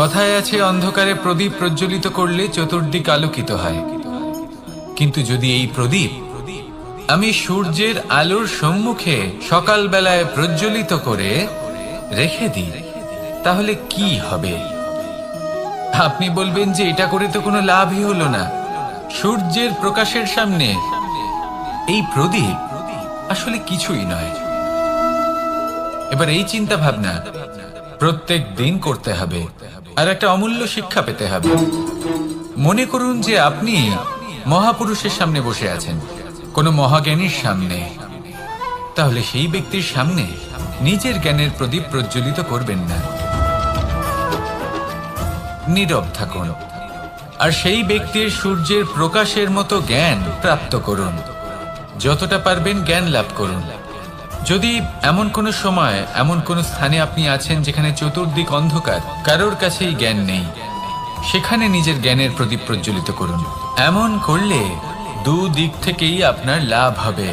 কথায় আছে অন্ধকারে প্রদীপ প্রজ্বলিত করলে চতুর্দিক আলোকিত হয়। কিন্তু যদি এই প্রদীপ আমি সূর্যের আলোর সম্মুখে সকালবেলায় প্রজ্বলিত করে রেখে দিই, তাহলে কি হবে? আপনি বলবেন যে এটা করে তো কোনো লাভই হলো না। সূর্যের প্রকাশের সামনে এই প্রদীপ আসলে কিছুই নয়। এবার এই চিন্তা ভাবনা প্রত্যেক দিন করতে হবে, আর একটা অমূল্য শিক্ষা পেতে হবে। মনে করুন যে আপনি মহাপুরুষের সামনে বসে আছেন, কোনো মহাজ্ঞানীর সামনে। তাহলে সেই ব্যক্তির সামনে নিজের জ্ঞানের প্রদীপ প্রজ্বলিত করবেন না, নীরব থাকুন, আর সেই ব্যক্তির সূর্যের প্রকাশের মতো জ্ঞান প্রাপ্ত করুন। যতটা পারবেন জ্ঞান লাভ করুন। যদি এমন কোনো সময় এমন কোনো স্থানে আপনি আছেন যেখানে চতুর্দিক অন্ধকার, কারোর কাছেই জ্ঞান নেই, সেখানে নিজের জ্ঞানের প্রদীপ প্রজ্বলিত করুন। এমন করলে দুদিক থেকেই আপনার লাভ হবে।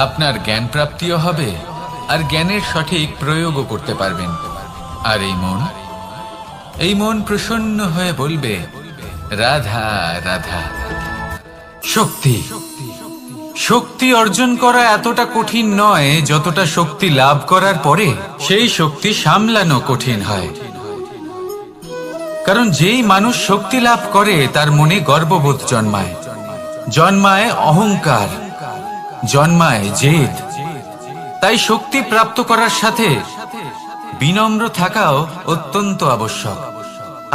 আপনার জ্ঞান প্রাপ্তিও হবে, আর জ্ঞানের সঠিক প্রয়োগও করতে পারবেন। আর এই মন প্রসন্ন হয়ে বলবে, রাধা রাধা। শক্তি অর্জন করা এতটা কঠিন নয় যতটা শক্তি লাভ করার পরে সেই শক্তি সামলানো কঠিন হয়। কারণ যেই মানুষ শক্তি লাভ করে তার মনে গর্ববোধ জন্মায় অহংকার, জন্মায় জেদ। তাই শক্তি প্রাপ্ত করার সাথে বিনম্র থাকাও অত্যন্ত আবশ্যক।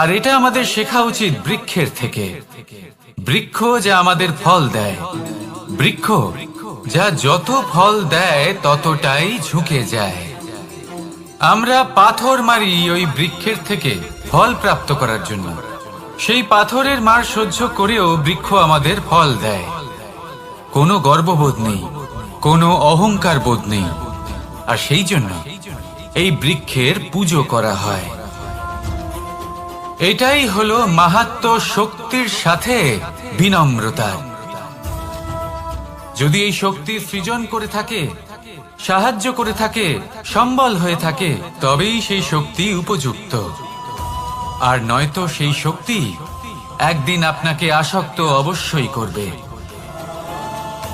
আর এটা আমাদের শেখা উচিত বৃক্ষের থেকে। বৃক্ষ যা আমাদের ফল দেয়, বৃক্ষ যা যত ফল দেয় ততটাই ঝুঁকে যায়। আমরা পাথর মারি ওই বৃক্ষের থেকে ফল প্রাপ্ত করার জন্য। সেই পাথরের মার সহ্য করেও বৃক্ষ আমাদের ফল দেয়। কোনো গর্ববোধ নেই, কোনো অহংকার বোধ নেই, আর সেই জন্য এই বৃক্ষের পুজো করা হয়। এটাই হলো মাহাত্ম্য শক্তির সাথে বিনম্রতা। যদি এই শক্তি সৃজন করে থাকে, সাহায্য করে থাকে, সম্বল হয়ে থাকে, তবেই সেই শক্তি উপযুক্ত। আর নয়তো সেই শক্তি একদিন আপনাকে আসক্ত অবশ্যই করবে।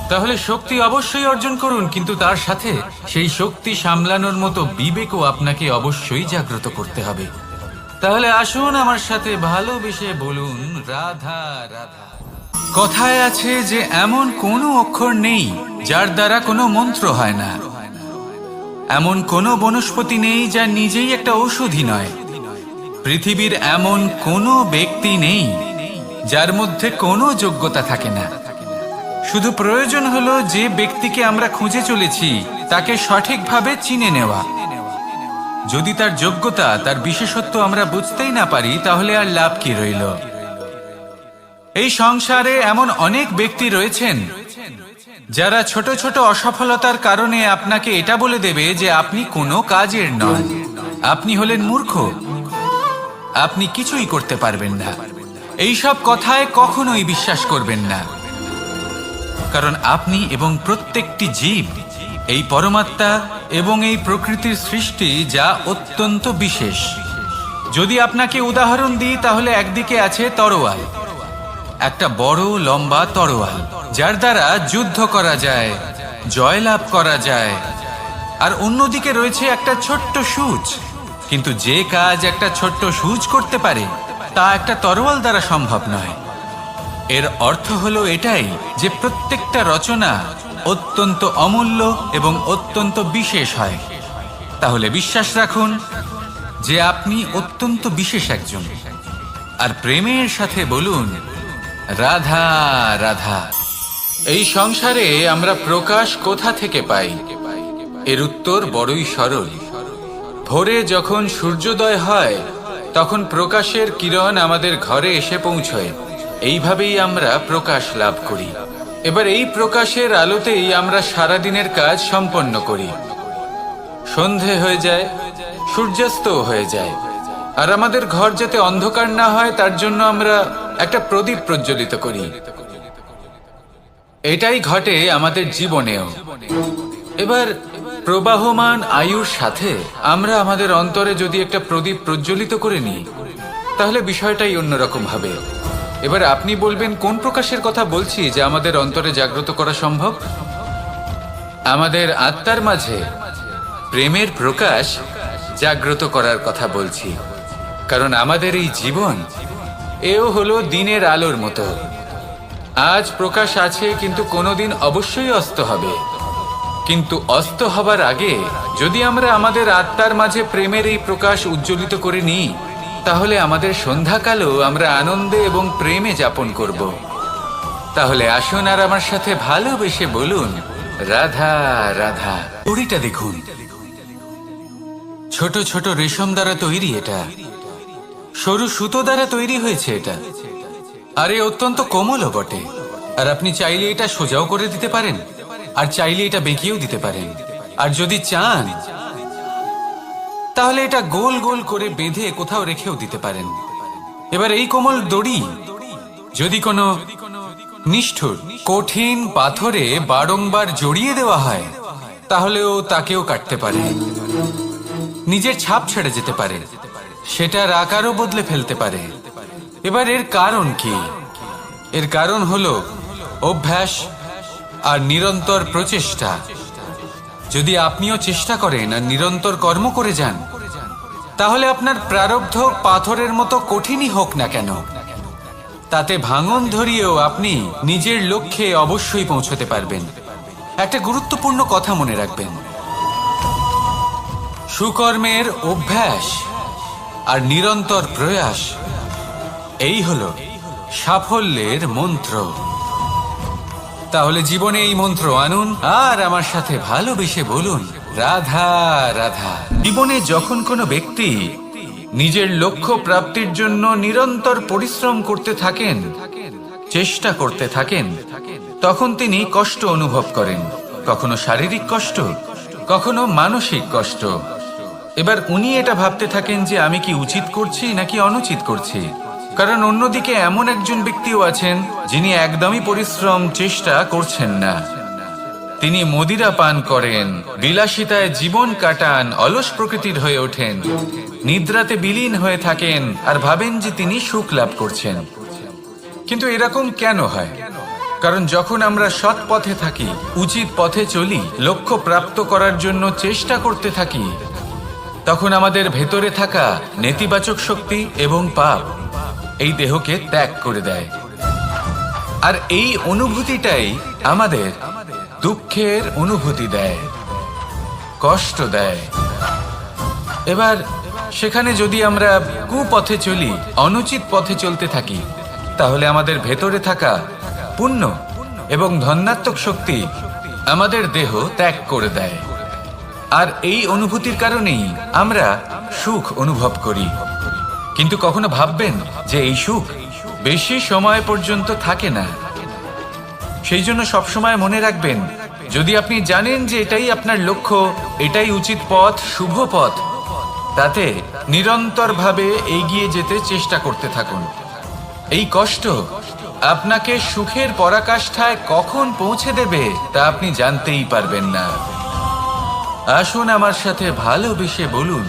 তাহলে শক্তি অবশ্যই অর্জন করুন, কিন্তু তার সাথে সেই শক্তি সামলানোর মতো বিবেকও আপনাকে অবশ্যই জাগ্রত করতে হবে। তাহলে আসুন আমার সাথে ভালোবেসে বলুন, রাধা রাধা। কথায় আছে যে এমন কোনো অক্ষর নেই যার দ্বারা কোনো মন্ত্র হয় না। এমন কোনো বনস্পতি নেই যা নিজেই একটা ঔষধি নয়। পৃথিবীর এমন কোনো ব্যক্তি নেই যার মধ্যে কোনো যোগ্যতা থাকে না। শুধু প্রয়োজন হলো যে ব্যক্তিকে আমরা খুঁজে চলেছি তাকে সঠিকভাবে চিনে নেওয়া। যদি তার যোগ্যতা, তার বিশেষত্ব আমরা বুঝতেই না পারি, তাহলে আর লাভ কি রইল? এই সংসারে এমন অনেক ব্যক্তি রয়েছেন যারা ছোট ছোট অসফলতার কারণে আপনাকে এটা বলে দেবে যে আপনি কোনো কাজের নন, আপনি হলেন মূর্খ, আপনি কিছুই করতে পারবেন না। এইসব কথায় কখনোই বিশ্বাস করবেন না, কারণ আপনি এবং প্রত্যেকটি জীব এই পরমাত্মা এবং এই প্রকৃতির সৃষ্টি, যা অত্যন্ত বিশেষ। যদি আপনাকে উদাহরণ দিই, তাহলে একদিকে আছে তরোয়াল, একটা বড় লম্বা তরোয়াল, যার দ্বারা যুদ্ধ করা যায়, জয়লাভ করা যায়। আর অন্যদিকে রয়েছে একটা ছোট্ট সূচ। কিন্তু যে কাজ একটা ছোট্ট সূচ করতে পারে তা একটা তরোয়াল দ্বারা সম্ভব নয়। এর অর্থ হলো এটাই যে প্রত্যেকটা রচনা অত্যন্ত অমূল্য এবং অত্যন্ত বিশেষ হয়। তাহলে বিশ্বাস রাখুন যে আপনি অত্যন্ত বিশেষ একজন, আর প্রেমের সাথে বলুন, রাধা রাধা। এই সংসারে আমরা প্রকাশ কোথা থেকে পাই? এর উত্তর বড়ই সরল। ভোরে যখন সূর্যোদয় হয় তখন প্রকাশের কিরণ আমাদের ঘরে এসে পৌঁছয়। এইভাবেই আমরা প্রকাশ লাভ করি। এবার এই প্রকাশের আলোতেই আমরা সারাদিনের কাজ সম্পন্ন করি। সন্ধে হয়ে যায়, সূর্যাস্ত হয়ে যায়, আর আমাদের ঘর যাতে অন্ধকার না হয় তার জন্য আমরা একটা প্রদীপ প্রজ্বলিত করি। এটাই ঘটে আমাদের জীবনেও। এবার প্রবাহমান আয়ুর সাথে আমরা আমাদের অন্তরে যদি একটা প্রদীপ প্রজ্বলিত করে নিই, তাহলে বিষয়টাই অন্যরকম হবে। এবার আপনি বলবেন কোন প্রকাশের কথা বলছি যা আমাদের অন্তরে জাগ্রত করা সম্ভব? আমাদের আত্মার মাঝে প্রেমের প্রকাশ জাগ্রত করার কথা বলছি। কারণ আমাদের এই জীবন এও হলো দিনের আলোর মতো। আজ প্রকাশ আছে, কিন্তু কোনোদিন অবশ্যই অস্ত হবে। কিন্তু অস্ত হবার আগে যদি আমরা আমাদের আত্মার মাঝে প্রেমের এই প্রকাশ উজ্জ্বলিত করে নিই, তাহলে আমাদের সন্ধ্যাকালও আমরা আনন্দে এবং প্রেমে যাপন করব। তাহলে আসুন আর আমার সাথে ভালোবেসে বলুন, রাধা রাধা। ঘড়িটা দেখুন, ছোট ছোট রেশম দ্বারা তৈরি, এটা সরু সুতো দ্বারা তৈরি হয়েছে এটা, আর এ অত্যন্ত কোমলও বটে। আর আপনি চাইলে এটা সোজাও করে দিতে পারেন, আর চাইলে এটা বেঁকিয়েও দিতে পারেন, আর যদি চান তাহলে এটা গোল গোল করে বেঁধে কোথাও রেখেও দিতে পারেন। এবার এই কোমল দড়ি যদি কোনো নিষ্ঠুর কঠিন পাথরে বারংবার জড়িয়ে দেওয়া হয়, তাহলেও তাকেও কাটতে পারে, নিজের ছাপ ছেড়ে যেতে পারে, সেটার আকারও বদলে ফেলতে পারে। এবার এর কারণ কি? এর কারণ হলো অভ্যাস আর নিরন্তর প্রচেষ্টা। যদি আপনিও চেষ্টা করেন আর নিরন্তর কর্ম করে যান, তাহলে আপনার প্রারব্ধ পাথরের মতো কঠিনই হোক না কেন, তাতে ভাঙন ধরিয়েও আপনি নিজের লক্ষ্যে অবশ্যই পৌঁছতে পারবেন। একটা গুরুত্বপূর্ণ কথা মনে রাখবেন, সুকর্মের অভ্যাস আর নিরন্তর প্রয়াস, এই হলো সাফল্যের মন্ত্র। তাহলে জীবনে এই মন্ত্র আনুন আর আমার সাথে ভালোবেসে বলুন, রাধা রাধা। জীবনে যখন কোনো ব্যক্তি নিজের লক্ষ্য প্রাপ্তির জন্য নিরন্তর পরিশ্রম করতে থাকেন, চেষ্টা করতে থাকেন, তখন তিনি কষ্ট অনুভব করেন, কখনো শারীরিক কষ্ট, কখনো মানসিক কষ্ট। এবার উনি এটা ভাবতে থাকেন যে আমি কি উচিত করছি নাকি অনুচিত করছি। কারণ অন্যদিকে এমন একজন ব্যক্তিও আছেন যিনি একদমই পরিশ্রম চেষ্টা করছেন না। তিনি মদিরা পান করেন, বিলাসিতায় জীবন কাটান, অলস প্রকৃতির হয়ে ওঠেন, নিদ্রাতে বিলীন হয়ে থাকেন আর ভাবেন যে তিনি সুখ লাভ করছেন। কিন্তু এরকম কেন হয়? কারণ যখন আমরা সৎ পথে থাকি, উচিত পথে চলি, লক্ষ্য প্রাপ্ত করার জন্য চেষ্টা করতে থাকি, তখন আমাদের ভেতরে থাকা নেতিবাচক শক্তি এবং পাপ এই দেহকে ত্যাগ করে দেয়। আর এই অনুভূতিটাই আমাদের দুঃখের অনুভূতি দেয়, কষ্ট দেয়। এবার সেখানে যদি আমরা কুপথে চলি, অনুচিত পথে চলতে থাকি, তাহলে আমাদের ভেতরে থাকা পুণ্য এবং ধনাত্মক শক্তি আমাদের দেহ ত্যাগ করে দেয়। আর এই অনুভূতির কারণেই আমরা সুখ অনুভব করি। কিন্তু কখনো ভাববেন যে এই সুখ বেশি সময় পর্যন্ত থাকে না। সেই জন্য সবসময় মনে রাখবেন, যদি আপনি জানেন যে এটাই আপনার লক্ষ্য, এটাই উচিত পথ, শুভ পথ, তাতে নিরন্তরভাবে এগিয়ে যেতে চেষ্টা করতে থাকুন। এই কষ্ট আপনাকে সুখের পরাকাষ্ঠায় কখন পৌঁছে দেবে তা আপনি জানতেই পারবেন না। আসুন আমার সাথে ভালোবেসে বলুন,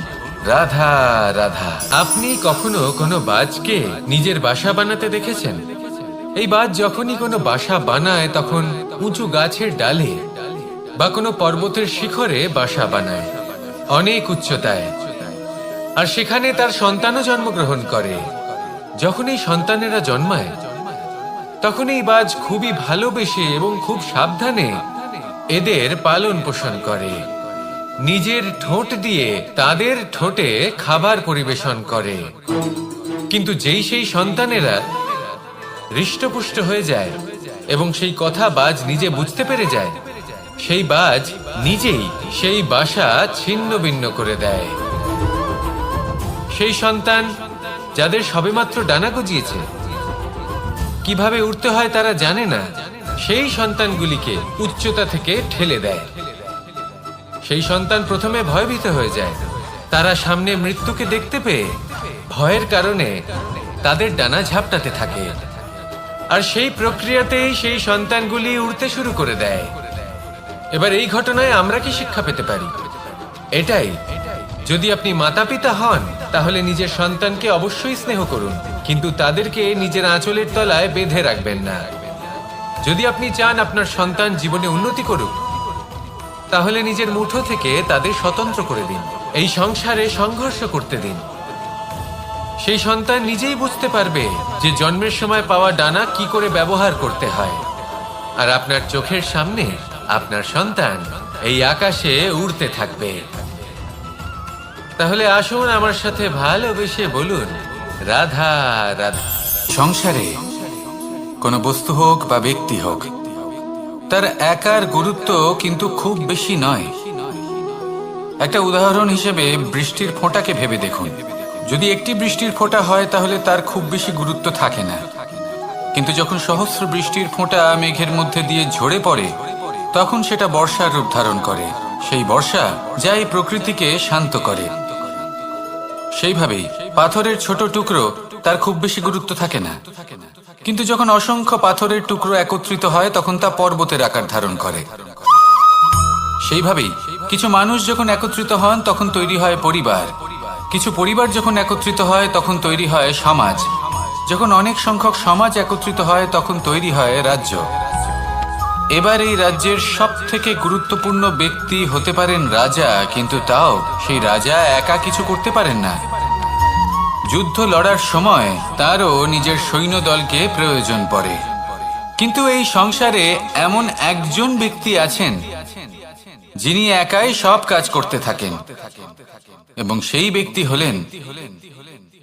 রাধা রাধা। আপনি কখনো কোনো বাজকে নিজের বাসা বানাতে দেখেছেন? এই বাজ যখনই কোনো বাসা বানায় তখন উঁচু গাছের ডালে বা কোনো পর্বতের শিখরে বাসা বানায়, অনেক উচ্চতায়, আর সেখানে তার সন্তানও জন্মগ্রহণ করে। যখন এই সন্তানেরা জন্মায়, তখন এই বাজ খুবই ভালোবেসে এবং খুব সাবধানে এদের পালন পোষণ করে, নিজের ঠোঁট দিয়ে তাদের ঠোঁটে খাবার পরিবেশন করে। কিন্তু যেই সেই সন্তানেরা হৃষ্টপুষ্ট হয়ে যায় এবং সেই কথা বাজ নিজে বুঝতে পেরে যায়, সেই বাজ নিজেই সেই বাসা ছিন্ন ভিন্ন করে দেয়। সেই সন্তান যাদের সবেমাত্র ডানা গজিয়েছে, কিভাবে উড়তে হয় তারা জানে না, সেই সন্তানগুলিকে উচ্চতা থেকে ঠেলে দেয়। সেই সন্তান প্রথমে ভয়ভীত হয়ে যায়। তারা সামনে মৃত্যুকে দেখতে পেয়ে ভয়ের কারণে তাদের ডানা ঝাপটাতে থাকে, আর সেই প্রক্রিয়াতেই সেই সন্তানগুলি উড়তে শুরু করে দেয়। এবার এই ঘটনায় আমরা কি শিক্ষা পেতে পারি? এটাই যদি আপনি মাতা পিতা হন তাহলে নিজের সন্তানকে অবশ্যই স্নেহ করুন, কিন্তু তাদেরকে নিজের আঁচলের তলায় বেঁধে রাখবেন না। যদি আপনি চান আপনার সন্তান জীবনে উন্নতি করুক, তাহলে নিজের মুঠো থেকে তাদের স্বতন্ত্র করে দিন। এই সংসারে সংঘর্ষ করতে দিন। সেই সন্তান নিজেই বুঝতে পারবে যে জন্মের সময় পাওয়া ডানা কি করে ব্যবহার করতে হয়। আর আপনার চোখের সামনে আপনার সন্তান এই আকাশে উড়তে থাকবে। তাহলে আসুন আমার সাথে ভালোবেসে বলুন, রাধা রাধা। সংসারে কোনো বস্তু হোক বা ব্যক্তি হোক, তার একার গুরুত্ব কিন্তু খুব বেশি নয়। একটা উদাহরণ হিসেবে বৃষ্টির ফোঁটাকে ভেবে দেখুন। যদি একটি বৃষ্টির ফোঁটা হয় তাহলে তার খুব বেশি গুরুত্ব থাকে না, কিন্তু যখন সহস্র বৃষ্টির ফোঁটা মেঘের মধ্যে দিয়ে ঝরে পড়ে তখন সেটা বর্ষার রূপ ধারণ করে। সেই বর্ষা যা এই প্রকৃতিকে শান্ত করে। সেইভাবেই পাথরের ছোট টুকরো, তার খুব বেশি গুরুত্ব থাকে না, কিন্তু যখন অসংখ্য পাথরের টুকরো একত্রিত হয় তখন তা পর্বতের আকার ধারণ করে। সেইভাবেই কিছু মানুষ যখন একত্রিত হন তখন তৈরি হয় পরিবার। কিছু পরিবার যখন একত্রিত হয় তখন তৈরি হয় সমাজ। যখন অনেক সংখ্যক সমাজ একত্রিত হয় তখন তৈরি হয় রাজ্য। এবার এই রাজ্যের সব থেকে গুরুত্বপূর্ণ ব্যক্তি হতে পারেন রাজা, কিন্তু তাও সেই রাজা একা কিছু করতে পারেন না। যুদ্ধ লড়ার সময় তারও নিজের সৈন্যদলকে প্রয়োজন পড়ে। কিন্তু এই সংসারে এমন একজন ব্যক্তি আছেন যিনি একাই সব কাজ করতে থাকেন, এবং সেই ব্যক্তি হলেন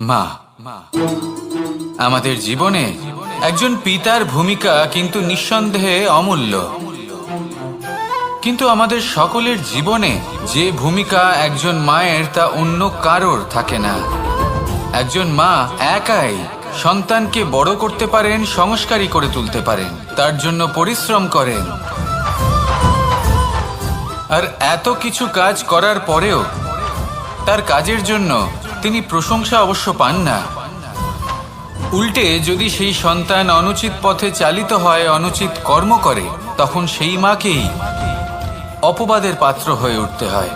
মা। আমাদের জীবনে একজন পিতার ভূমিকা কিন্তু নিঃসন্দেহে অমূল্য, কিন্তু আমাদের সকলের জীবনে যে ভূমিকা একজন মায়ের তা অন্য কারোর থাকে না। একজন মা একাই সন্তানকে বড় করতে পারেন, সংস্কারী করে তুলতে পারেন, তার জন্য পরিশ্রম করেন। আর এত কিছু কাজ করার পরেও তার কাজের জন্য তিনি প্রশংসা অবশ্য পান না। উল্টে যদি সেই সন্তান অনুচিত পথে চালিত হয়, অনুচিত কর্ম করে, তখন সেই মাকেই অপবাদের পাত্র হয়ে উঠতে হয়।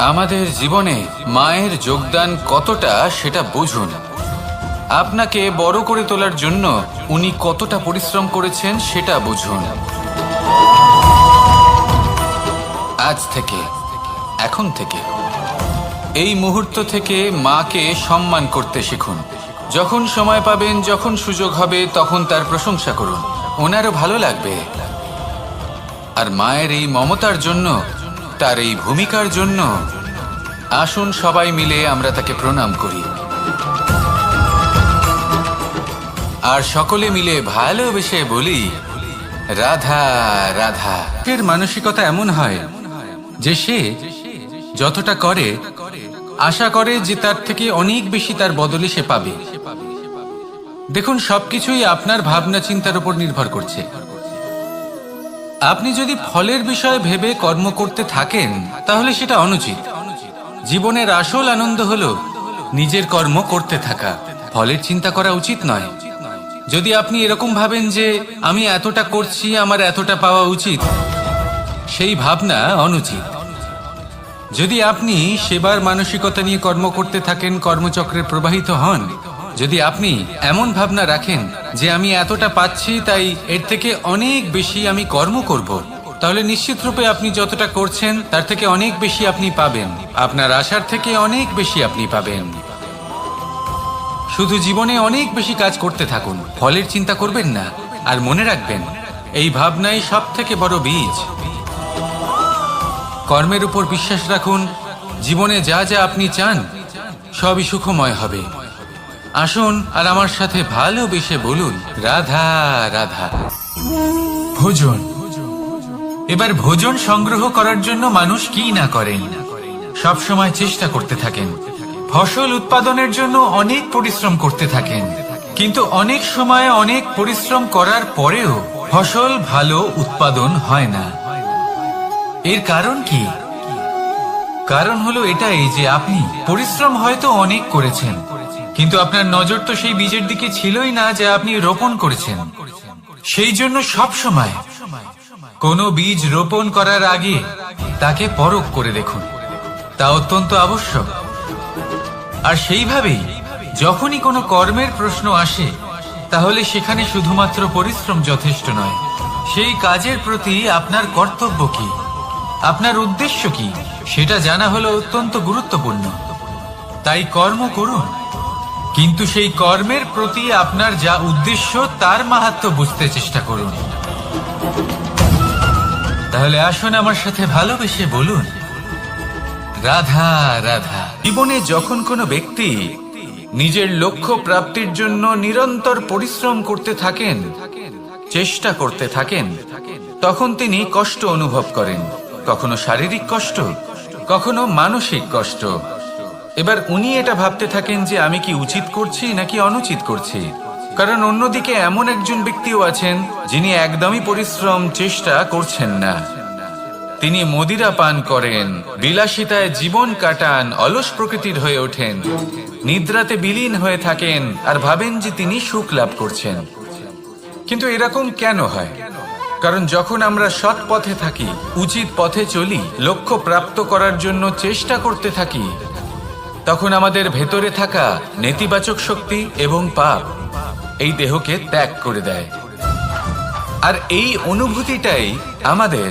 আমাদের জীবনে মায়ের যোগদান কতটা সেটা বুঝুন। আপনাকে বড় করে তোলার জন্য উনি কতটা পরিশ্রম করেছেন সেটা বুঝুন। আজ থেকে, এখন থেকে, এই মুহূর্ত থেকে মাকে সম্মান করতে শিখুন। যখন সময় পাবেন, যখন সুযোগ হবে, তখন তার প্রশংসা করুন, ওনারও ভালো লাগবে। আর মায়ের এই মমতার জন্য, তার এই ভূমিকার জন্য আসুন সবাই মিলে আমরা তাকে প্রণাম করি, আর সকলে মিলে ভালোবেসে বলি, রাধা রাধা। এর মানসিকতা এমন হয় যে সে যতটা করে আশা করে যে তার থেকে অনেক বেশি তার বদলে সে পাবে। দেখুন, সবকিছুই আপনার ভাবনা চিন্তার উপর নির্ভর করছে। আপনি যদি ফলের বিষয়ে ভেবে কর্ম করতে থাকেন তাহলে সেটা অনুচিত। জীবনের আসল আনন্দ হলো নিজের কর্ম করতে থাকা, ফলের চিন্তা করা উচিত নয়। যদি আপনি এরকম ভাবেন যে আমি এতটা করছি, আমার এতটা পাওয়া উচিত, সেই ভাবনা অনুচিত। যদি আপনি সেবার মানসিকতা নিয়ে কর্ম করতে থাকেন, কর্মচক্রে প্রবাহিত হন, যদি আপনি এমন ভাবনা রাখেন যে আমি এতটা পাচ্ছি তাই এর থেকে অনেক বেশি আমি কর্ম করব, তাহলে নিশ্চিত রূপে আপনি যতটা করছেন তার থেকে অনেক বেশি আপনি পাবেন। আপনার আশার থেকে অনেক বেশি আপনি পাবেন। শুধু জীবনে অনেক বেশি কাজ করতে থাকুন, ফলের চিন্তা করবেন না। আর মনে রাখবেন, এই ভাবনাই সব থেকে বড় বীজ। কর্মের উপর বিশ্বাস রাখুন। জীবনে যা যা আপনি চান সবই সুখময় হবে। আসুন আর আমার সাথে ভালোবেসে বলুন, রাধা রাধা। ভোজন। এবার ভোজন সংগ্রহ করার জন্য মানুষ কি না করেন, সব সময় চেষ্টা করতে থাকেন। ফসল উৎপাদনের জন্য অনেক পরিশ্রম করতে থাকেন, কিন্তু অনেক সময় অনেক পরিশ্রম করার পরেও ফসল ভালো উৎপাদন হয় না। এর কারণ কি? কারণ হলো এটাই যে আপনি পরিশ্রম হয়তো অনেক করেছেন, কিন্তু আপনার নজর তো সেই বীজের দিকে ছিলই না যা আপনি রোপণ করেছেন। সেই জন্য সব সময় কোনো বীজ রোপণ করার আগে তাকে পরখ করে দেখুন। তা অত্যন্ত আবশ্যক। আর সেইভাবেই যখনই কোনো কর্মের প্রশ্ন আসে, তাহলে সেখানে শুধুমাত্র পরিশ্রম যথেষ্ট নয়। সেই কাজের প্রতি আপনার কর্তব্য কি, আপনার উদ্দেশ্য কি, সেটা জানা হলো অত্যন্ত গুরুত্বপূর্ণ। তাই কর্ম করুন, কিন্তু সেই কর্মের প্রতি আপনার যা উদ্দেশ্য তার মাহাত্ম্য বুঝতে চেষ্টা করুন। তাহলে আসুন আমার সাথে ভালোবেসে বলুন, রাধা রাধা। জীবনে যখন কোনো ব্যক্তি নিজের লক্ষ্য প্রাপ্তির জন্য নিরন্তর পরিশ্রম করতে থাকেন, চেষ্টা করতে থাকেন, তখন তিনি কষ্ট অনুভব করেন, কখনো শারীরিক কষ্ট, কখনো মানসিক কষ্ট। এবার উনি এটা ভাবতে থাকেন যে আমি কি উচিত করছি নাকি অনুচিত করছি। কারণ অন্যদিকে এমন একজন ব্যক্তিও আছেন যিনি একদমই পরিশ্রম চেষ্টা করছেন না। তিনি মদিরা পান করেন, বিলাসিতায় জীবন কাটান, অলস প্রকৃতির হয়ে ওঠেন, নিদ্রাতে বিলীন হয়ে থাকেন আর ভাবেন যে তিনি সুখ লাভ করছেন। কিন্তু এরকম কেন হয়? কারণ যখন আমরা সৎ পথে থাকি, উচিত পথে চলি, লক্ষ্য প্রাপ্ত করার জন্য চেষ্টা করতে থাকি, তখন আমাদের ভেতরে থাকা নেতিবাচক শক্তি এবং পাপ এই দেহকে ত্যাগ করে দেয়। আর এই অনুভূতিটাই আমাদের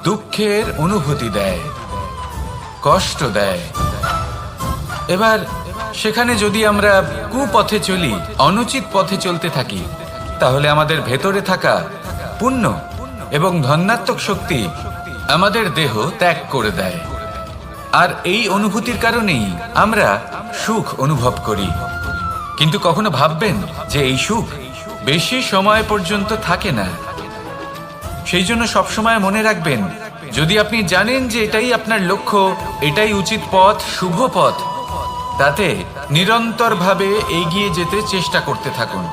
দুঃখের অনুভূতি দেয়, কষ্ট দেয়। এবার সেখানে যদি আমরা কুপথে চলি, অনুচিত পথে চলতে থাকি, তাহলে আমাদের ভেতরে থাকা পুণ্য এবং ধনাত্মক শক্তি আমাদের দেহ ত্যাগ করে দেয়। আর এই অনুভূতির কারণেই আমরা সুখ অনুভব করি। কিন্তু কখনো ভাববেন যে এই সুখ বেশি সময় পর্যন্ত থাকে না। সেই জন্য সবসময় মনে রাখবেন, যদি আপনি জানেন যে এটাই আপনার লক্ষ্য, এটাই উচিত পথ, শুভ পথ, তাতে নিরন্তরভাবে এগিয়ে যেতে চেষ্টা করতে থাকুন।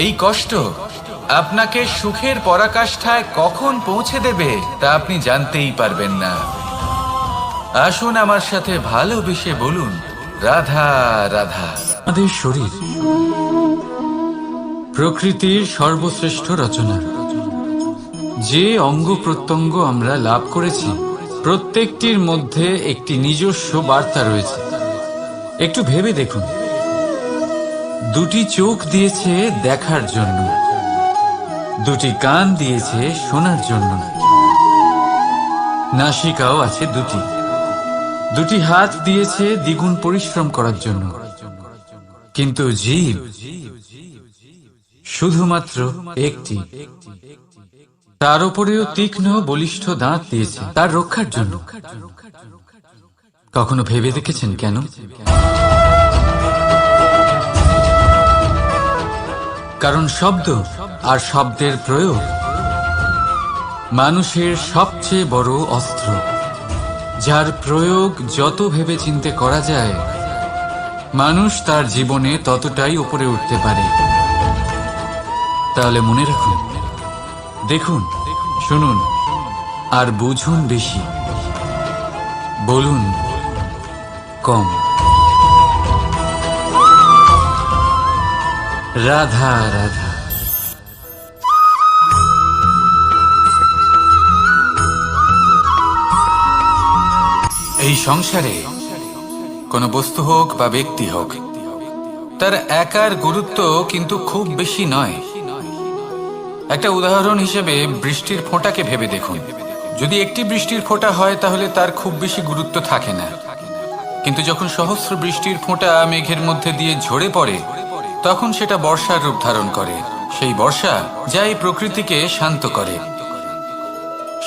এই কষ্ট আপনাকে সুখের পরাকাষ্ঠায় কখন পৌঁছে দেবে তা আপনি জানতেই পারবেন না। আসুন আমার সাথে ভালোবেসে বলুন, রাধা রাধা। আমাদের শরীর প্রকৃতির সর্বশ্রেষ্ঠ রচনা। যে অঙ্গ প্রত্যঙ্গ আমরা লাভ করেছি, প্রত্যেকটির মধ্যে একটি নিজস্ব বার্তা রয়েছে। একটু ভেবে দেখুন, দুটি চোখ দিয়েছে দেখার জন্য, দুটি কান দিয়েছে শোনার জন্য, নাসিকাও আছে দুটি, দুটি হাত দিয়েছে দ্বিগুণ পরিশ্রম করার জন্য। কিন্তু জীব শুধুমাত্র একটি। তার উপরেও তীক্ষ্ণ বলিষ্ঠ দাঁত দিয়েছে তার রক্ষার জন্য। কখনো ভেবে দেখেছেন কেন? কারণ শব্দ আর শব্দের প্রয়োগ মানুষের সবচেয়ে বড় অস্ত্র, যার প্রয়োগ যত ভেবে চিন্তে করা যায়, মানুষ তার জীবনে ততটাই উপরে উঠতে পারে। তাহলে মনে রাখুন, দেখুন, শুনুন আর বুঝুন বেশি, বলুন কম। রাধা রাধা। এই সংসারে কোনো বস্তু হোক বা ব্যক্তি হোক, তার একার গুরুত্ব কিন্তু খুব বেশি নয়। একটা উদাহরণ হিসেবে বৃষ্টির ফোঁটাকে ভেবে দেখুন। যদি একটি বৃষ্টির ফোঁটা হয় তাহলে তার খুব বেশি গুরুত্ব থাকে না। কিন্তু যখন সহস্র বৃষ্টির ফোঁটা মেঘের মধ্যে দিয়ে ঝরে পড়ে, তখন সেটা বর্ষার রূপ ধারণ করে। সেই বর্ষা যা এই প্রকৃতিকে শান্ত করে।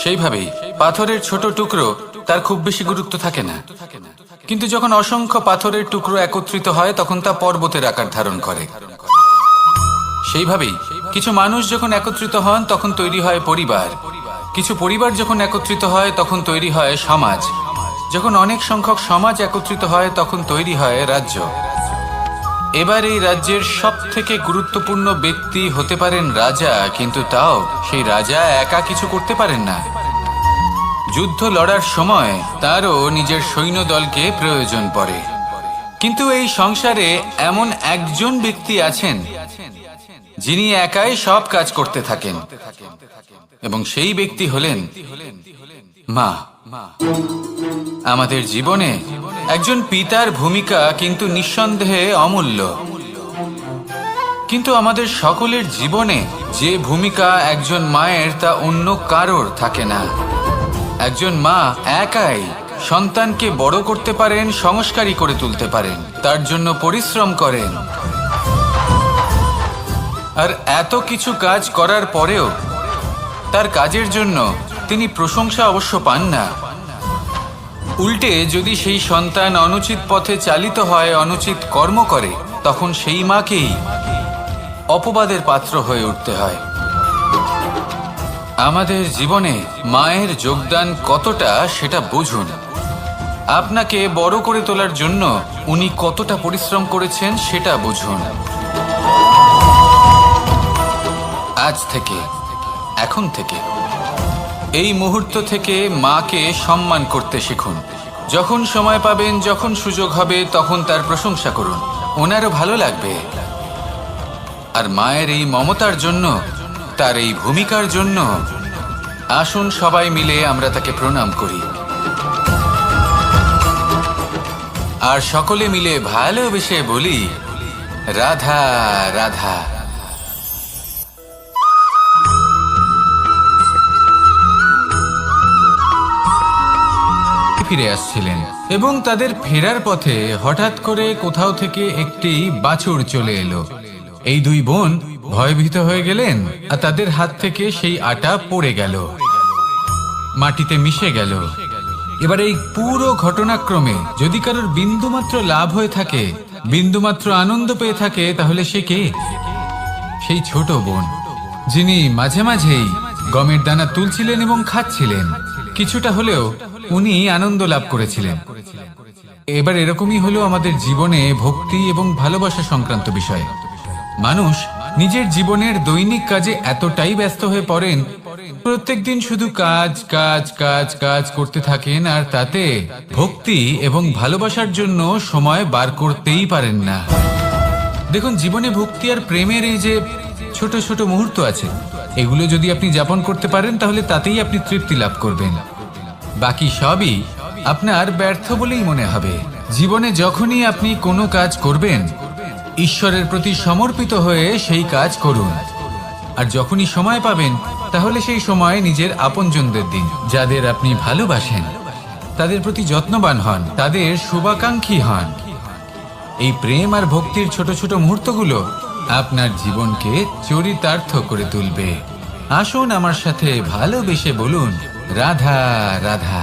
সেইভাবেই পাথরের ছোট টুকরো, তার খুব বেশি গুরুত্ব থাকে না। কিন্তু যখন অসংখ্য পাথরের টুকরো একত্রিত হয়, তখন তা পর্বতের আকার ধারণ করে। সেইভাবেই কিছু মানুষ যখন একত্রিত হন, তখন তৈরি হয় পরিবার। কিছু পরিবার যখন একত্রিত হয়, তখন তৈরি হয় সমাজ। যখন অনেক সংখ্যক সমাজ একত্রিত হয়, তখন তৈরি হয় রাজ্য। এবার এই রাজ্যের সব থেকে গুরুত্বপূর্ণ ব্যক্তি হতে পারেন রাজা, কিন্তু তাও সেই রাজা একা কিছু করতে পারেন না। যুদ্ধ লড়ার সময় তারও নিজের সৈন্যদলকে প্রয়োজন পড়ে। কিন্তু এই সংসারে এমন একজন ব্যক্তি আছেন যিনি একাই সব কাজ করতে থাকেন, এবং সেই ব্যক্তি হলেন মা। মা আমাদের জীবনে একজন পিতার ভূমিকা কিন্তু নিঃসন্দেহে অমূল্য, কিন্তু আমাদের সকলের জীবনে যে ভূমিকা একজন মায়ের তা অন্য কারোর থাকে না। একজন মা একাই সন্তানকে বড় করতে পারেন, সংস্কারী করে তুলতে পারেন, তার জন্য পরিশ্রম করেন। আর এত কিছু কাজ করার পরেও তার কাজের জন্য তিনি প্রশংসা অবশ্য পান না। উল্টে যদি সেই সন্তান অনুচিত পথে চালিত হয়, অনুচিত কর্ম করে, তখন সেই মাকেই অপবাদের পাত্র হয়ে উঠতে হয়। আমাদের জীবনে মায়ের যোগদান কতটা সেটা বুঝুন। আপনাকে বড় করে তোলার জন্য উনি কতটা পরিশ্রম করেছেন সেটা বুঝুন। আজ থেকে, এখন থেকে, এই মুহূর্ত থেকে মাকে সম্মান করতে শিখুন। যখন সময় পাবেন, যখন সুযোগ হবে, তখন তার প্রশংসা করুন, ওনারও ভালো লাগবে। আর মায়ের এই মমতার জন্য, তার এই ভূমিকার জন্য আসুন সবাই মিলে আমরা তাকে প্রণাম করি, আর সকলে মিলে ভালোবেসে বলি, রাধা রাধা। ফিরে আসছিলেন এবং তাদের ফেরার পথে হঠাৎ করে কোথাও থেকে একটি বাছুর চলে এলো। এই দুই বোন ভয়ভীত হয়ে গেলেন আর তাদের হাত থেকে সেই আটা পড়ে গেল, মাটিতে মিশে গেল। এবার এই পুরো ঘটনাক্রমে যদি কারোর বিন্দুমাত্র লাভ হয়ে থাকে, বিন্দুমাত্র আনন্দ পেয়ে থাকে, তাহলে সে কে? সেই ছোট বোন, যিনি মাঝে মাঝেই গমের দানা তুলছিলেন এবং খাচ্ছিলেন। কিছুটা হলেও উনি আনন্দ লাভ করেছিলেন। এবার এরকমই হলো আমাদের জীবনে ভক্তি এবং ভালোবাসা সংক্রান্ত বিষয়। মানুষ নিজের জীবনের দৈনিক কাজে এতটাই ব্যস্ত হয়ে পড়েন, প্রত্যেকদিন শুধু কাজ কাজ কাজ কাজ করতে থাকেন, আর তাতে ভক্তি এবং ভালোবাসার জন্য সময় বার করতেই পারেন না। দেখুন, জীবনে ভক্তি আর প্রেমের এই যে ছোট ছোট মুহূর্ত আছে, এগুলো যদি আপনি যাপন করতে পারেন, তাহলে তাতেই আপনি তৃপ্তি লাভ করবেন। বাকি সবই আপনার ব্যর্থ বলেই মনে হবে। জীবনে যখনই আপনি কোনো কাজ করবেন, ঈশ্বরের প্রতি সমর্পিত হয়ে সেই কাজ করুন। আর যখনই সময় পাবেন, তাহলে সেই সময় নিজের আপনজনদের দিন, যাদের আপনি ভালোবাসেন, তাদের প্রতি যত্নবান হন, তাদের শুভাকাঙ্ক্ষী হন। এই প্রেম আর ভক্তির ছোট ছোট মুহূর্তগুলো আপনার জীবনকে চরিতার্থ করে তুলবে। আসুন আমার সাথে ভালোবেসে বলুন, রাধা রাধা।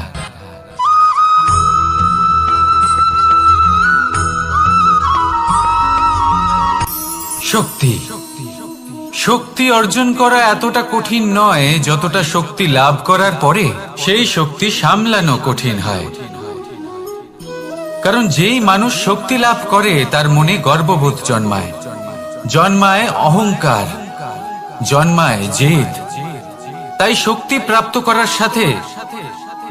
শক্তি, শক্তি অর্জন করা এতটা কঠিন নয় যতটা শক্তি লাভ করার পরে সেই শক্তি সামলানো কঠিন হয়। কারণ যেই মানুষ শক্তি লাভ করে, তার মনে গর্ববোধ জন্মায়, জন্মায় অহংকার, জন্মায় জেদ। তাই শক্তি প্রাপ্ত করার সাথে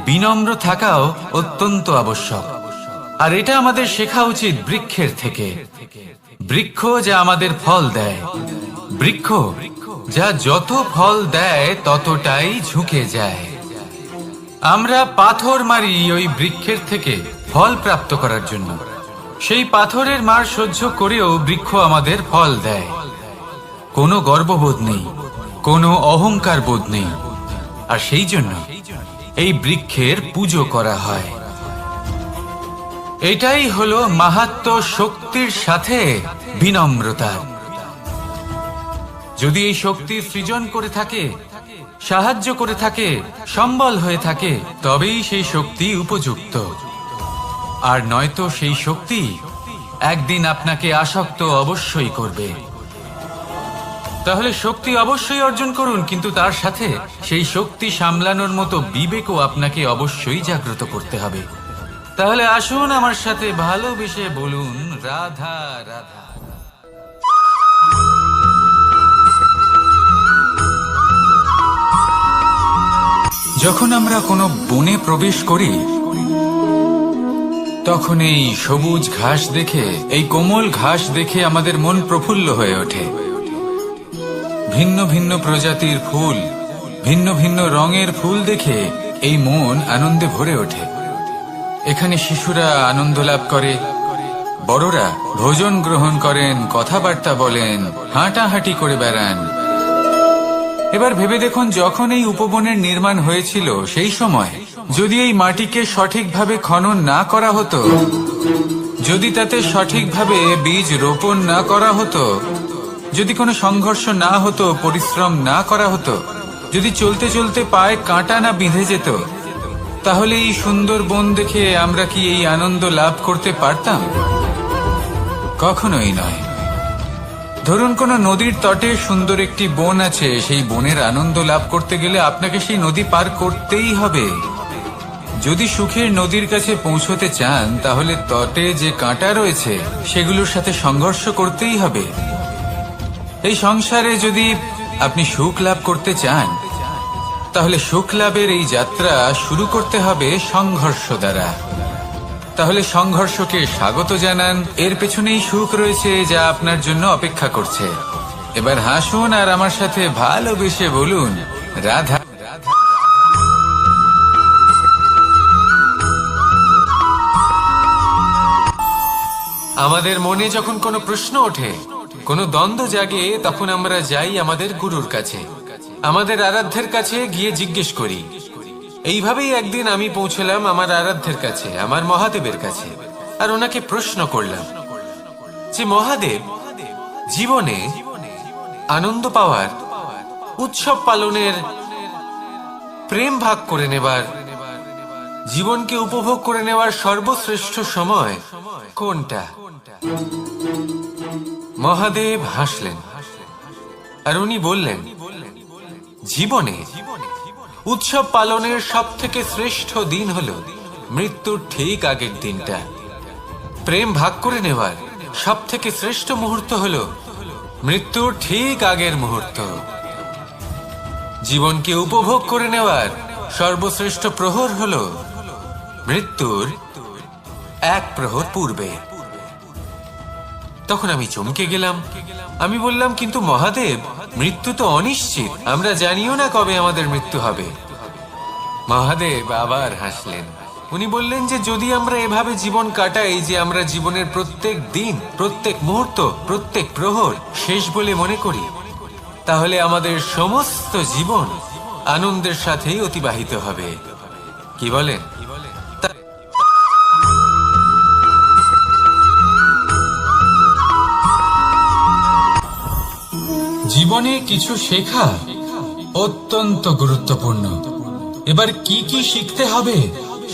বিনম্র থাকাও অত্যন্ত আবশ্যক। আর এটা আমাদের শেখা উচিত বৃক্ষের থেকে। বৃক্ষ যা আমাদের ফল দেয়, বৃক্ষ যা যত ফল দেয় ততটাই ঝুঁকে যায়। আমরা পাথর মারি ওই বৃক্ষের থেকে ফল প্রাপ্ত করার জন্য। সেই পাথরের মার সহ্য করেও বৃক্ষ আমাদের ফল দেয়। কোনো গর্ববোধ নেই, কোনো অহংকার বোধ নেই। আর সেই জন্য এই বৃক্ষের পুজো করা হয়। এটাই হলো মাহাত্ম্য শক্তির সাথে বিনম্রতার। যদি এই শক্তি সৃজন করে থাকে, সাহায্য করে থাকে, সম্বল হয়ে থাকে, তবেই সেই শক্তি উপযুক্ত। আর নয়তো সেই শক্তি একদিন আপনাকে আসক্ত অবশ্যই করবে। তাহলে শক্তি অবশ্যই অর্জন করুন, কিন্তু তার সাথে সেই শক্তি সামলানোর মতো বিবেকও আপনাকে অবশ্যই জাগ্রত করতে হবে। তাহলে আসুন আমার সাথে ভালোবেসে বলুন, রাধা রাধা। যখন আমরা কোনো বনে প্রবেশ করি, তখন এই সবুজ ঘাস দেখে, এই কোমল ঘাস দেখে আমাদের মন প্রফুল্ল হয়ে ওঠে। ভিন্ন ভিন্ন প্রজাতির ফুল, ভিন্ন ভিন্ন রঙের ফুল দেখে এই মন আনন্দে ভরে ওঠে। এখানে শিশুরা আনন্দ লাভ করে, বড়রা ভোজন গ্রহণ করেন, কথাবার্তা বলেন, হাঁটাহাঁটি করে বেড়ান। এবার ভেবে দেখুন, যখন এই উপবনের নির্মাণ হয়েছিল সেই সময় যদি এই মাটিকে সঠিকভাবে খনন না করা হতো, যদি তাতে সঠিকভাবে বীজ রোপণ না করা হতো, যদি কোনো সংঘর্ষ না হতো, পরিশ্রম না করা হতো, যদি চলতে চলতে পায়ে কাঁটা না বিঁধে যেত, তাহলে এই সুন্দর বন দেখে আমরা কি এই আনন্দ লাভ করতে পারতাম? কখনোই নয়। ধরুন কোনো নদীর তটে সুন্দর একটি বন আছে, সেই বনের আনন্দ লাভ করতে গেলে আপনাকে সেই নদী পার করতেই হবে। যদি সুখের নদীর কাছে পৌঁছতে চান, তাহলে তটে যে কাঁটা রয়েছে সেগুলোর সাথে সংঘর্ষ করতেই হবে। এই সংসারে যদি আপনি সুখ লাভ করতে চান, তাহলে সুখ লাভের এই যাত্রা শুরু করতে হবে সংঘর্ষ দ্বারা। তাহলে সংঘর্ষকে স্বাগত জানান, এর পেছনেই সুখ রয়েছে যা আপনার জন্য অপেক্ষা করছে। এবার হাসুন আর আমার সাথে ভালোবেসে বলুন, রাধা। আমাদের মনে যখন কোনো প্রশ্ন ওঠে, কোনো দ্বন্দ্ব জাগে, তখন আমরা যাই আমাদের গুরুর কাছে, আমাদের আরাধ্যের কাছে গিয়ে জিজ্ঞেস করি। এইভাবেই একদিন আমি পৌঁছলাম আমার আরাধ্যের কাছে, আমার মহাদেবের কাছে, আর ওনাকে প্রশ্ন করলাম যে মহাদেব, জীবনে আনন্দ পাওয়ার, উৎসব পালনের, প্রেম ভাগ করে নেবার, জীবনকে উপভোগ করে নেওয়ার সর্বশ্রেষ্ঠ সময় কোনটা? মহাদেব হাসলেন আর উনি বললেন, জীবনে উৎসব পালনের সব থেকে শ্রেষ্ঠ দিন হলো মৃত্যুর ঠিক আগের দিনটা। প্রেম ভাগ করে নেওয়ার সব থেকে শ্রেষ্ঠ মুহূর্ত হলো মৃত্যুর ঠিক আগের মুহূর্ত। জীবনকে উপভোগ করে নেওয়ার সর্বশ্রেষ্ঠ প্রহর হলো মৃত্যুর এক প্রহর পূর্বে। তখন আমি চমকে গেলাম। আমি বললাম, কিন্তু মহাদেব, মৃত্যু তো অনিশ্চিত, আমরা জানিও না কবে আমাদের মৃত্যু হবে। মহাদেব আবার হাসলেন। উনি বললেন যে যদি আমরা এভাবে জীবন কাটাই যে আমরা জীবনের প্রত্যেক দিন, প্রত্যেক মুহূর্ত, প্রত্যেক প্রহর শেষ বলে মনে করি, তাহলে আমাদের সমস্ত জীবন আনন্দের সাথেই অতিবাহিত হবে। কি বলেন? জীবনে কিছু শেখা অত্যন্ত গুরুত্বপূর্ণ। এবার কি কি শিখতে হবে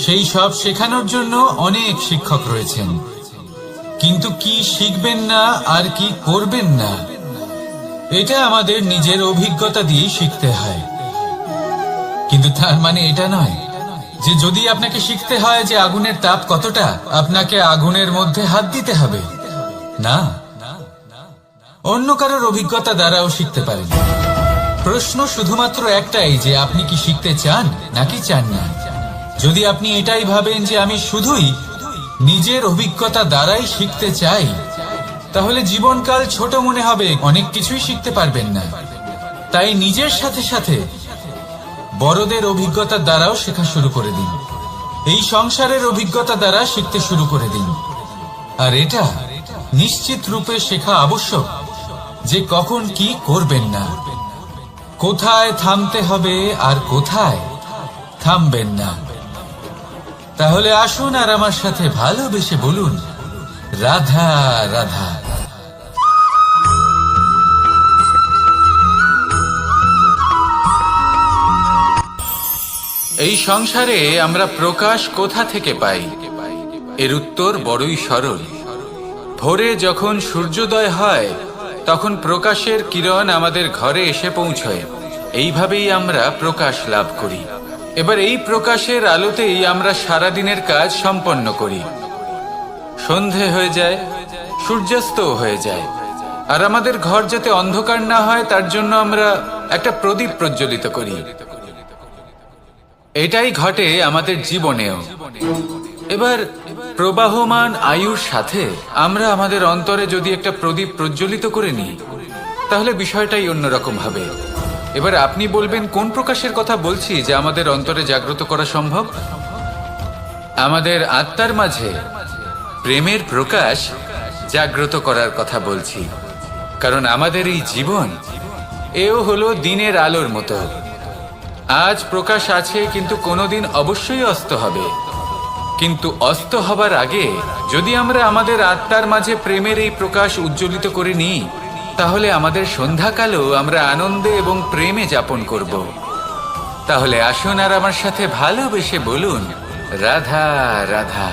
সেই সব শেখানোর জন্য অনেক শিক্ষক রয়েছেন, কিন্তু কি শিখবেন না আর কি করবেন না, এটা আমাদের নিজের অভিজ্ঞতা দিয়ে শিখতে হয়। কিন্তু তার মানে এটা নয় যে যদি আপনাকে শিখতে হয় যে আগুনের তাপ কতটা, আপনাকে আগুনের মধ্যে হাত দিতে হবে। না, অন্য কারোর অভিজ্ঞতা দ্বারাও শিখতে পারেন। প্রশ্ন শুধুমাত্র একটাই যে আপনি কি শিখতে চান নাকি চান না। যদি আপনি এটাই ভাবেন যে আমি শুধুই নিজের অভিজ্ঞতা দ্বারাই শিখতে চাই, তাহলে জীবনকাল ছোট মনে হবে, অনেক কিছুই শিখতে পারবেন না। তাই নিজের সাথে সাথে বড়দের অভিজ্ঞতা দ্বারাও শেখা শুরু করে দিন। এই সংসারের অভিজ্ঞতা দ্বারা শিখতে শুরু করে দিন। আর এটা নিশ্চিত রূপে শেখা আবশ্যক যে কখন কি করবেন না, কোথায় থামতে হবে আর কোথায় থামবেন না। তাহলে আসুন আর আমার সাথে ভালোবেসে বলুন, রাধা রাধা। এই সংসারে আমরা প্রকাশ কোথা থেকে পাই? এর উত্তর বড়ই সরল। ভোরে যখন সূর্যোদয় হয় তখন প্রকাশের কিরণ আমাদের ঘরে এসে পৌঁছয়। এইভাবেই আমরা প্রকাশ লাভ করি। এবার এই প্রকাশের আলোতেই আমরা সারাদিনের কাজ সম্পন্ন করি। সন্ধে হয়ে যায়, সূর্যাস্ত হয়ে যায়, আর আমাদের ঘর যাতে অন্ধকার না হয় তার জন্য আমরা একটা প্রদীপ প্রজ্বলিত করি। এটাই ঘটে আমাদের জীবনেও। এবার প্রবাহমান আয়ুর সাথে আমরা আমাদের অন্তরে যদি একটা প্রদীপ প্রজ্বলিত করে নিই, তাহলে বিষয়টাই অন্যরকম হবে। এবার আপনি বলবেন কোন প্রকাশের কথা বলছি যা আমাদের অন্তরে জাগ্রত করা সম্ভব? আমাদের আত্মার মাঝে প্রেমের প্রকাশ জাগ্রত করার কথা বলছি। কারণ আমাদের এই জীবন এও হলো দিনের আলোর মতো। আজ প্রকাশ আছে, কিন্তু কোনোদিন অবশ্যই অস্ত হবে। কিন্তু অস্ত হবার আগে যদি আমরা আমাদের আত্মার মাঝে প্রেমের এই প্রকাশ উজ্জ্বলিত করে নিই, তাহলে আমাদের সন্ধ্যাকালও আমরা আনন্দে এবং প্রেমে যাপন করব। তাহলে আসুন আর আমার সাথে ভালোবেসে বলুন, রাধা রাধা।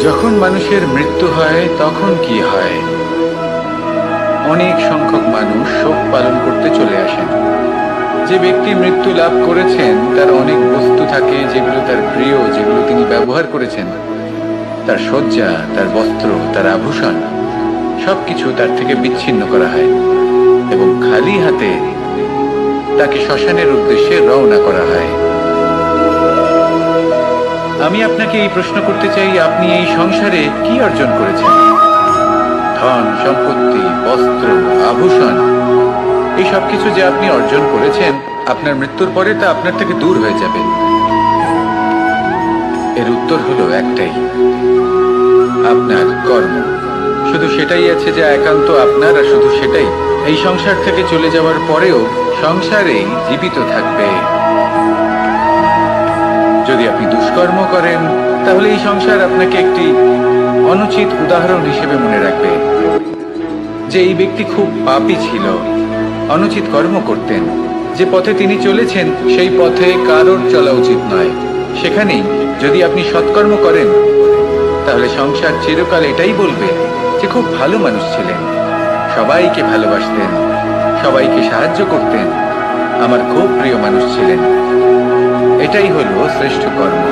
যখন মানুষের মৃত্যু হয় তখন কি হয়? অনেক সংখ্যক মানুষ শোক পালন করতে চলে আসেন। যে ব্যক্তি মৃত্যু লাভ করেছেন তার অনেক বস্তু থাকে যেগুলো তার প্রিয়, যেগুলো তিনি ব্যবহার করেছেন। তার শয্যা, তার বস্ত্র, তার আভূষণ সবকিছু তার থেকে বিচ্ছিন্ন করা হয় এবং খালি হাতে তাকে শ্মশানের উদ্দেশ্যে রওনা করা হয়। আমি আপনাকে এই প্রশ্ন করতে চাই, আপনি এই সংসারে কি অর্জন করেছেন? ধন সম্পত্তি, বস্ত্র, আভূষণ, এই সব কিছু যে আপনি অর্জন করেছেন, আপনার মৃত্যুর পরে তা আপনার থেকে দূর হয়ে যাবে। এর উত্তর হলো একটাই, আপনার কর্ম। শুধু সেটাই আছে যা একান্ত আপনার, আর শুধু সেটাই এই সংসার থেকে চলে যাওয়ার পরেও সংসারেই জীবিত থাকবে। যদি আপনি দুষ্কর্ম করেন তাহলে এই সংসার আপনাকে একটি অনুচিত উদাহরণ হিসেবে মনে রাখবে যে এই ব্যক্তি খুব পাপী ছিল, অনুচিত কর্ম করতেন। যে পথে তিনি চলেছেন সেই পথে কারোর চলা উচিত নয়। সেখানেই যদি আপনি সৎকর্ম করেন তাহলে সংসার চিরকাল এটাই বলবে যে খুব ভালো মানুষ ছিলেন, সবাইকে ভালোবাসতেন, সবাইকে সাহায্য করতেন, আমার খুব প্রিয় মানুষ ছিলেন। এটাই হলো শ্রেষ্ঠ কর্ম।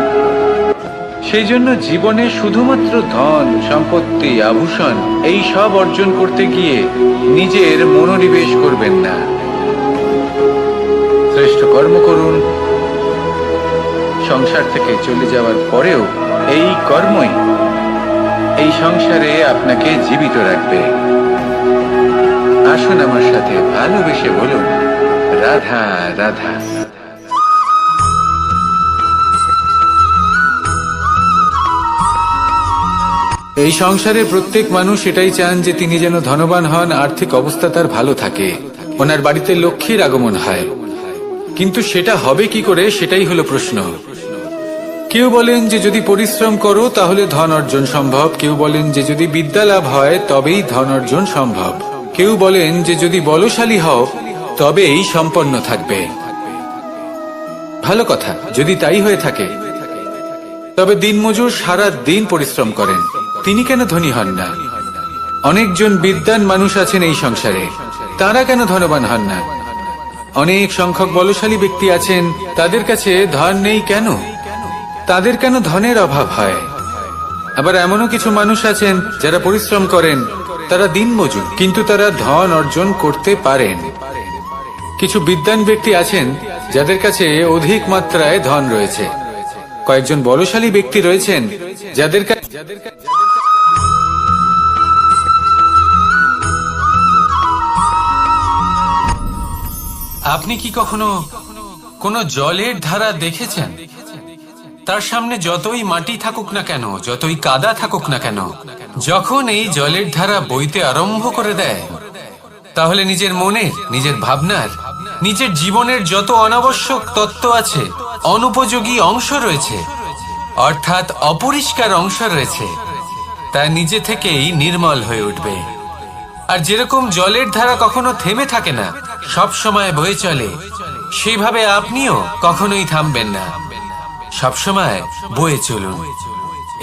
সেই জন্য জীবনে শুধুমাত্র ধন সম্পত্তি, আভূষণ এই সব অর্জন করতে গিয়ে নিজের মনোনিবেশ করবেন না। শ্রেষ্ঠ কর্ম করুন। সংসার থেকে চলে যাওয়ার পরেও এই কর্মই এই সংসারে আপনাকে জীবিত রাখবে। আসুন আমার সাথে ভালোবেসে বলুন, রাধা রাধা। এই সংসারে প্রত্যেক মানুষ এটাই চান যে তিনি যেন ধনবান হন, আর্থিক অবস্থা তার ভালো থাকে, ওনার বাড়িতে লক্ষ্মীর আগমন হয়। কিন্তু সেটা হবে কি করে, সেটাই হলো প্রশ্ন। কেউ বলেন যে যদি পরিশ্রম করো তাহলে ধন অর্জন সম্ভব, কেউ বলেন যে যদি বিদ্যা লাভ হয় তবেই ধন অর্জন সম্ভব, কেউ বলেন যে যদি বলশালী হও তবেই সম্পন্ন থাকবে। ভালো কথা, যদি তাই হয়ে থাকে তবে দিনমজুর সারা দিন পরিশ্রম করেন, তিনি কেন ধনী হন না? অনেকজন বিদ্বান মানুষ আছেন এই সংসারে, তারা কেন ধনবান হন না? অনেক সংখ্যক বলশালী ব্যক্তি আছেন, তাদের কাছে ধন নেই কেন? তাদের কেন ধনের অভাব হয়? আবার এমনও কিছু মানুষ আছেন যারা পরিশ্রম করেন, তারা দিনমজুর, কিন্তু তারা ধন অর্জন করতে পারেন। কিছু বিদ্বান ব্যক্তি আছেন যাদের কাছে অধিক মাত্রায় ধন রয়েছে। কয়েকজন বলশালী ব্যক্তি রয়েছেন যাদের আপনি কি কখনো কোনো জলের ধারা দেখেছেন? তার সামনে যতই মাটি থাকুক না কেন, যতই কাদা থাকুক না কেন, যখন এই জলের ধারা বইতে আরম্ভ করে দেয়, তাহলে নিজের মনের, নিজের ভাবনার, নিজের জীবনের যত অনাবশ্যক তত্ত্ব আছে, অনুপযোগী অংশ রয়েছে, অর্থাৎ অপরিষ্কার অংশ রয়েছে, তা নিজে থেকেই নির্মল হয়ে উঠবে। আর যেরকম জলের ধারা কখনো থেমে থাকে না, সব সময় বয়ে চলে, সেইভাবে আপনিও কখনোই থামবেন না। সবসময় বয়ে চলুন,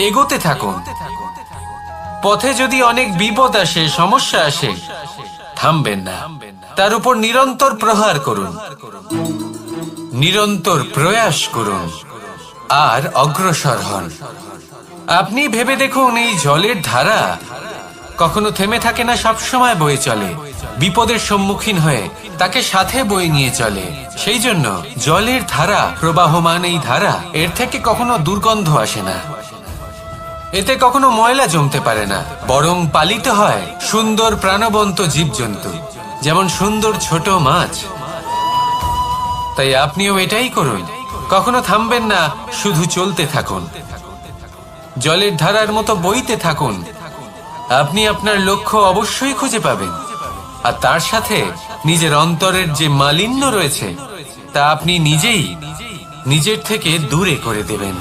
এগোতে থাকুন। পথে যদি অনেক বিপদ আসে, সমস্যা আসে, থামবেন না, তার উপর নিরন্তর প্রহার করুন, নিরন্তর প্রয়াস করুন আর অগ্রসর হন। আপনি ভেবে দেখুন, এই জলের ধারা কখনো থেমে থাকে না, সবসময় বয়ে চলে। বিপদের সম্মুখীন হয়ে তাকে সাথে বয়ে নিয়ে চলে। সেই জন্য জলের ধারা, প্রবাহমান এই ধারা, এর থেকে কখনো দুর্গন্ধ আসে না, এতে কখনো ময়লা জমতে পারে না, বরং পালিত হয় সুন্দর প্রাণবন্ত জীবজন্তু, যেমন সুন্দর ছোট মাছ। তাই আপনিও এটাই করুন, কখনো থামবেন না, শুধু চলতে থাকুন, জলের ধারার মতো বইতে থাকুন। আপনি আপনার লক্ষ্য অবশ্যই খুঁজে পাবেন, আর তার সাথে নিজের অন্তরের যে মালিন্য রয়েছে তা আপনি নিজেই নিজের থেকে দূরে করে দেবেন।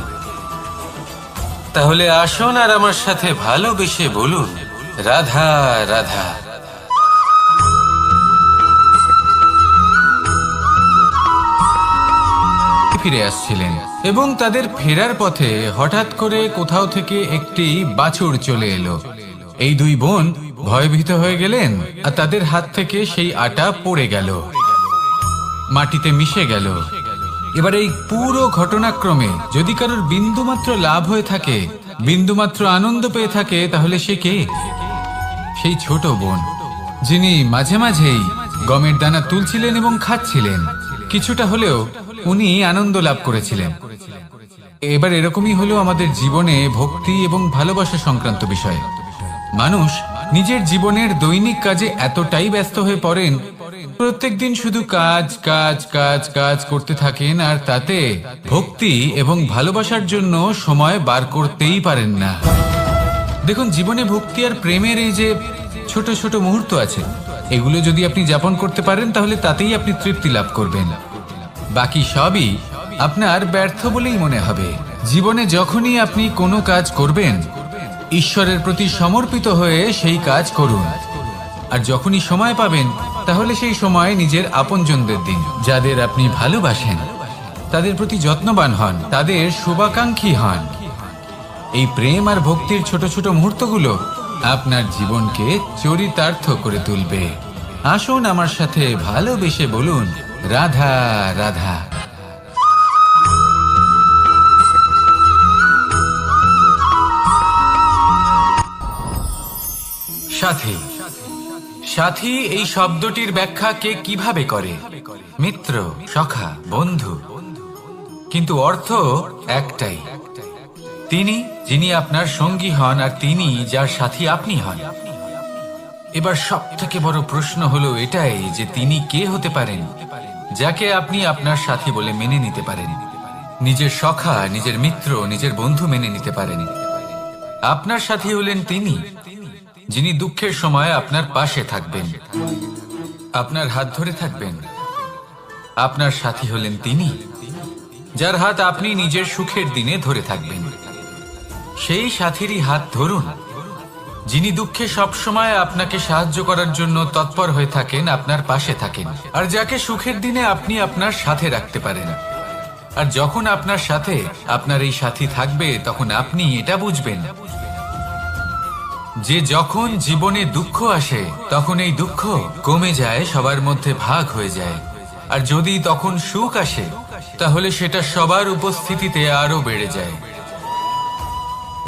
তাহলে আসুন আর আমার সাথে ভালোবেসে বলুন, রাধা রাধা। ফিরে আসছিলেন এবং তাদের ফেরার পথে হঠাৎ করে কোথাও থেকে একটি বাছুর চলে এলো। এই দুই বোন ভয়ভীত হয়ে গেলেন আর তাদের হাত থেকে সেই আটা পড়ে গেল, মাটিতে মিশে গেল। এবার এই পুরো ঘটনাক্রমে যদি কারোর বিন্দুমাত্র লাভ হয়ে থাকে, বিন্দুমাত্র আনন্দ পেয়ে থাকে, তাহলে সে কে? সেই ছোট বোন, যিনি মাঝে মাঝেই গমের দানা তুলছিলেন এবং খাচ্ছিলেন। কিছুটা হলেও উনি আনন্দ লাভ করেছিলেন। এবার এরকমই হলো আমাদের জীবনে ভক্তি এবং ভালোবাসা সংক্রান্ত বিষয়। মানুষ নিজের জীবনের দৈনিক কাজে এতটাই ব্যস্ত হয়ে পড়েন, প্রত্যেকদিন শুধু কাজ কাজ কাজ কাজ করতে থাকেন, আর তাতে ভক্তি এবং ভালোবাসার জন্য সময় বার করতেই পারেন না। দেখুন, জীবনে ভক্তি আর প্রেমের এই যে ছোট ছোট মুহূর্ত আছে, এগুলো যদি আপনি যাপন করতে পারেন তাহলে তাতেই আপনি তৃপ্তি লাভ করবেন। বাকি সবই আপনার ব্যর্থ বলেই মনে হবে। জীবনে যখনই আপনি কোনো কাজ করবেন, ঈশ্বরের প্রতি সমর্পিত হয়ে সেই কাজ করুন। আর যখনই সময় পাবেন, তাহলে সেই সময় নিজের আপনজনদের দিন, যাদের আপনি ভালোবাসেন, তাদের প্রতি যত্নবান হন, তাদের শুভাকাঙ্ক্ষী হন। এই প্রেম আর ভক্তির ছোট ছোট মুহূর্তগুলো আপনার জীবনকে চরিতার্থ করে তুলবে। আসুন আমার সাথে ভালোবেসে বলুন, রাধা রাধা। সাথী। সাথী এই শব্দটির ব্যাখ্যা কে কিভাবে করে? মিত্র, সখা, বন্ধু। কিন্তু অর্থ একটাই, তিনি যিনি আপনার সঙ্গী হন আর তিনি যার সাথী আপনি হন। এবার সব থেকে বড় প্রশ্ন হলো এটাই যে তিনি কে হতে পারেন যাকে আপনি আপনার সাথী বলে মেনে নিতে পারেন, নিজের সখা, নিজের মিত্র, নিজের বন্ধু মেনে নিতে পারেন। আপনার সাথী হলেন তিনি যিনি দুঃখের সময় আপনার পাশে থাকবেন, আপনার হাত ধরে থাকবেন। আপনার সাথী হলেন তিনি যার হাত আপনি নিজের সুখের দিনে ধরে থাকবেন। সেই সাথীরই হাত ধরুন যিনি দুঃখে সবসময় আপনাকে সাহায্য করার জন্য তৎপর হয়ে থাকেন, আপনার পাশে থাকেন, আর যাকে সুখের দিনে আপনি আপনার সাথে রাখতে পারেন। আর যখন আপনার সাথে আপনার এই সাথী থাকবে, তখন আপনি এটা বুঝবেন যে যখন জীবনে দুঃখ আসে, তখন এই দুঃখ কমে যায়, সবার মধ্যে ভাগ হয়ে যায়। আর যদি তখন সুখ আসে, তাহলে সেটা সবার উপস্থিতিতে আরো বেড়ে যায়।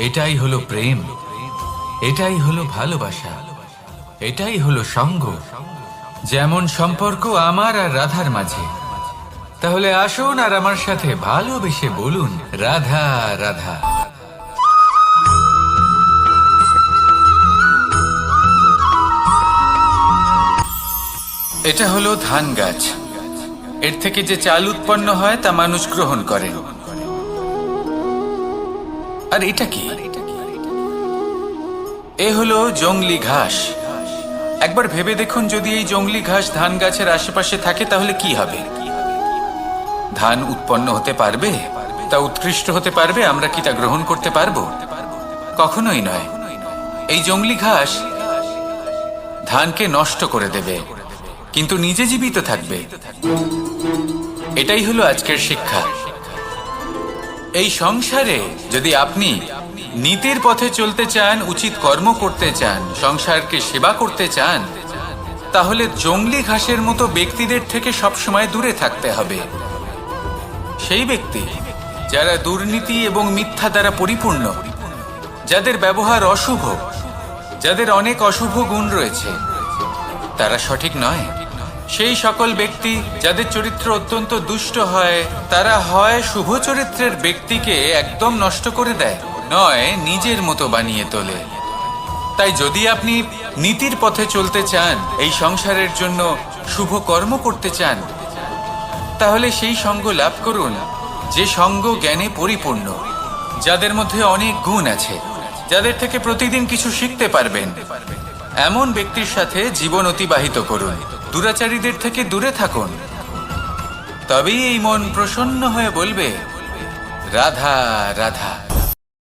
এটাই হলো প্রেম, এটাই হলো ভালোবাসা, এটাই হলো সঙ্গ, যেমন সম্পর্ক আমার আর রাধার মাঝে। তাহলে আসুন আর আমার সাথে ভালোবেসে বলুন, রাধা রাধা। এটা হলো ধান গাছ। এর থেকে যে চাল উৎপন্ন হয় তা মানুষ গ্রহণ করে। আর এটা কি? এ হলো জংলি ঘাস। একবার ভেবে দেখুন, যদি এই জংলি ঘাস ধান গাছের আশেপাশে থাকে তাহলে কি হবে? ধান উৎপন্ন হতে পারবে? তা উৎকৃষ্ট হতে পারবে? আমরা কি তা গ্রহণ করতে পারবো? কখনোই নয়। এই জংলি ঘাস ধানকে নষ্ট করে দেবে, কিন্তু নিজে জীবিত থাকবে। এটাই হলো আজকের শিক্ষা। এই সংসারে যদি আপনি নীতির পথে চলতে চান, উচিত কর্ম করতে চান, সংসারকে সেবা করতে চান, তাহলে জংলি ঘাসের মতো ব্যক্তিদের থেকে সবসময় দূরে থাকতে হবে। সেই ব্যক্তি যারা দুর্নীতি এবং মিথ্যা দ্বারা পরিপূর্ণ, যাদের ব্যবহার অশুভ, যাদের অনেক অশুভ গুণ রয়েছে, তারা সঠিক নয়। সেই সকল ব্যক্তি যাদের চরিত্র অত্যন্ত দুষ্ট হয়, তারা হয় শুভ চরিত্রের ব্যক্তিকে একদম নষ্ট করে দেয়, নয় নিজের মতো বানিয়ে তোলে। তাই যদি আপনি নীতির পথে চলতে চান, এই সংসারের জন্য শুভ কর্ম করতে চান, তাহলে সেই সঙ্গ লাভ করুন যে সঙ্গ জ্ঞানে পরিপূর্ণ, যাদের মধ্যে অনেক গুণ আছে, যাদের থেকে প্রতিদিন কিছু শিখতে পারবেন। এমন ব্যক্তির সাথে জীবন অতিবাহিত করুন, দুরাচারীদের থেকে দূরে থাকুন। তবেই এই মন প্রসন্ন হয়ে বলবে, রাধা রাধা।